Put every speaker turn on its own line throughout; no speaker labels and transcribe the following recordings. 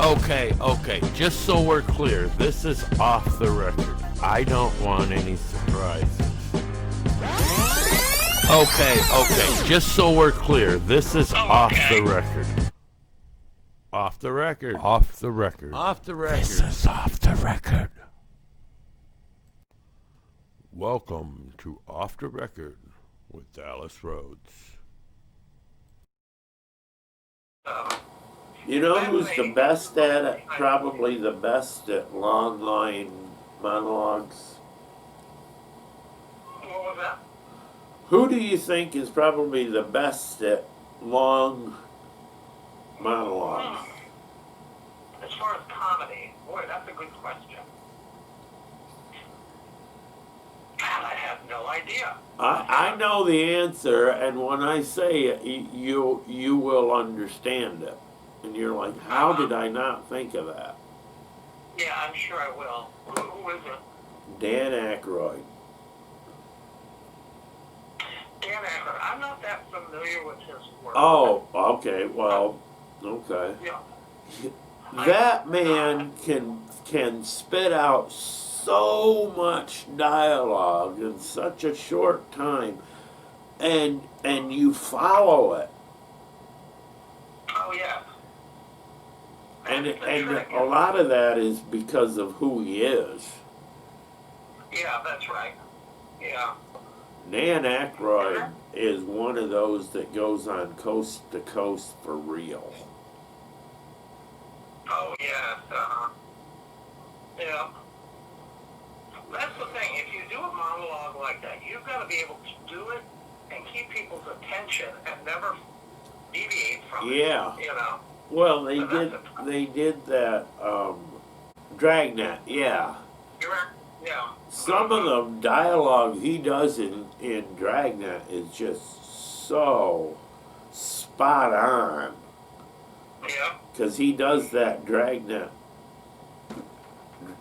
Okay, just so we're clear, this is off the record. I don't want any surprises. Okay, just so we're clear, this is off the record. Off the record. Off the record. Off the record. This is off the record. Welcome to Off the Record with Dallas Rhodes. You know who's the best at it? Probably the best at long line monologues.
What was that?
Who do you think is probably the best at long monologues?
As far as comedy, boy, that's a good question. God, I have no idea.
I know the answer, and when I say it, you will understand it. And you're like, how did I not think of that?
Yeah, I'm sure I will. Who is it?
Dan Ackroyd.
Dan Ackroyd. I'm not that familiar with his work.
Oh, okay, well, okay.
Yeah.
That man can spit out so much dialogue in such a short time, and you follow it.
Oh, yeah.
And a lot of that is because of who he is.
Yeah, that's right. Yeah.
Dan Ackroyd is one of those that goes on coast to coast for real.
Oh, yes. Yeah. That's the thing. If you do a monologue like that, you've got to be able to do it and keep people's attention and never deviate from it.
Yeah.
You know?
Well, they did that Dragnet, yeah.
Yeah.
Some of the dialogue he does in Dragnet is just so spot on.
Yeah.
Because he does that Dragnet,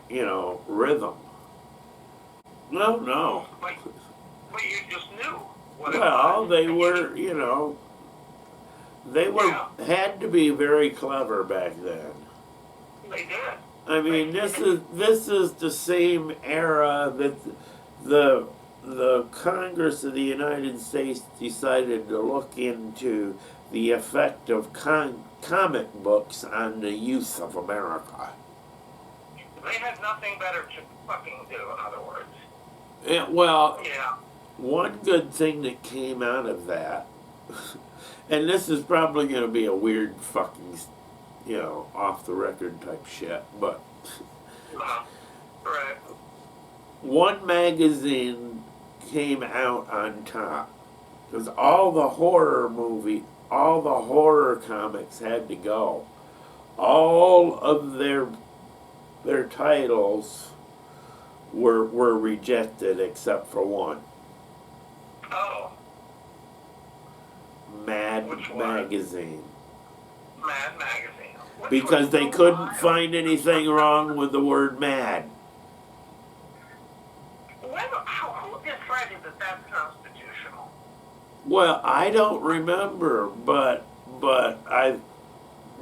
rhythm. No.
But you just knew what
Well,
it was.
they were, had to be very clever back then.
They did.
I mean, this is the same era that the Congress of the United States decided to look into the effect of comic books on the youth of America.
They had nothing better to fucking do, in other words.
Yeah, well,
Yeah.
one good thing that came out of that, and this is probably going to be a weird fucking, off the record type shit, but
Right.
one magazine came out on top because all the horror comics had to go. All of their titles were rejected except for one.
Oh.
Mad
Which one?
Magazine.
Mad Magazine. Which
Because
was
they
so
couldn't
wild.
find anything wrong with the word mad.
Who decided that that's constitutional?
Well, I don't remember, but I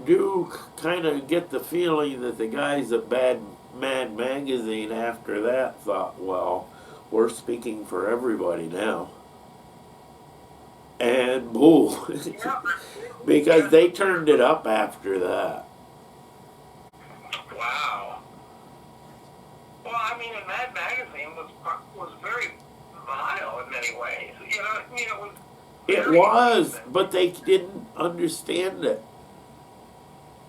do kind of get the feeling that the guys at Mad Magazine after that thought, well, we're speaking for everybody now. And boo. Because they turned it up after that.
Wow. Well, I mean, and Mad Magazine was very vile in many ways. You know, I mean, it was.
It was, but they didn't understand it.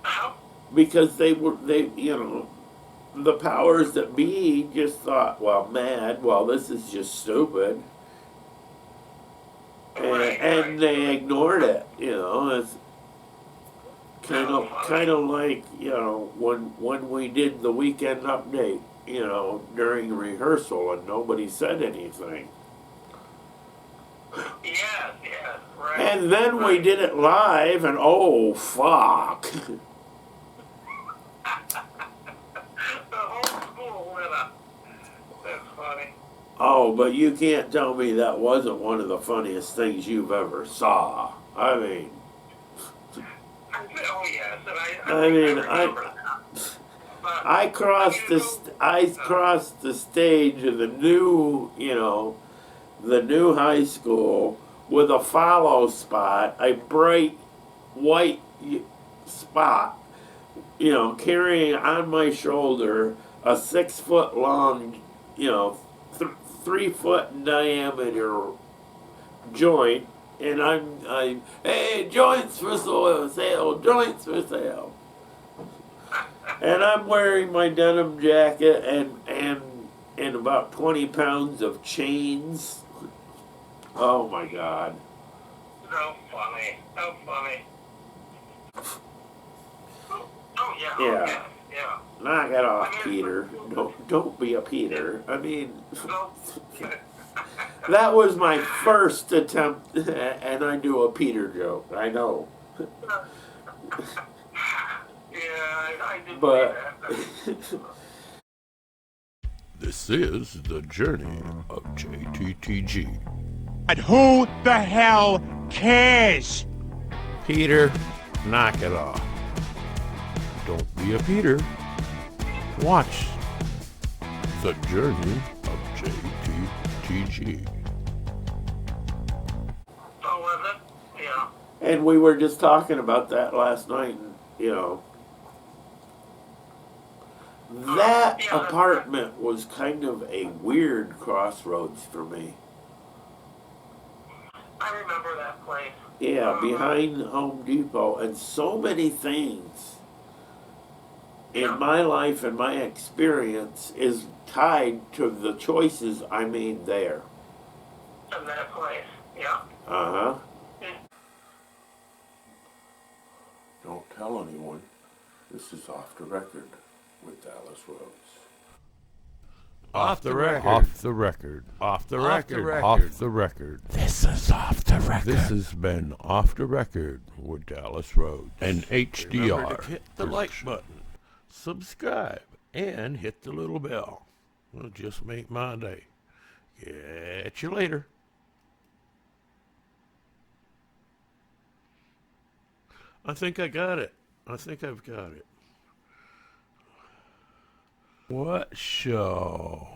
How?
Because the powers that be just thought, well, this is just stupid. And they ignored it, It's kind of like, when we did the weekend update, during rehearsal and nobody said anything.
Yes, right.
And then we did it live, and oh, fuck.
The whole school went up. That's funny.
Oh, but you can't tell me that wasn't one of the funniest things you've ever saw. I mean...
Oh, yes, and
I mean,
remember that. But
I crossed the stage of the new, the new high school with a follow spot, a bright white spot, carrying on my shoulder a 6 foot long, 3 foot in diameter joint, and I'm, hey, joints for sale, joints for sale. And I'm wearing my denim jacket and about 20 pounds of chains. Oh my God.
so funny. So funny. Oh, yeah.
Yeah.
Yeah.
Knock it off, Peter. Don't be a Peter. I mean,
No.
that was my first attempt, and I do a Peter joke. I know.
Yeah, I did
But
see that.
This is the journey of JTTG.
And who the hell cares?
Peter, knock it off. Don't be a Peter. Watch the journey of JTTG.
Oh, was it? Yeah.
and we were just talking about that last night, and that
Yeah.
apartment was kind of a weird crossroads for me.
I remember that place.
Yeah, behind Home Depot, and so many things in my life and my experience is tied to the choices I made there.
In that place. Yeah.
Uh-huh.
Yeah.
Don't tell anyone. This is Off the Record with Dallas Rhodes.
Off the record. Off the record. Off the record. Off the record. This is Off the Record. This has been Off the Record with Dallas Rhodes. An HDR. Remember to hit the like button, subscribe, and hit the little bell. It'll just make my day. Catch you later. I think I got it. I think I've got it. What show?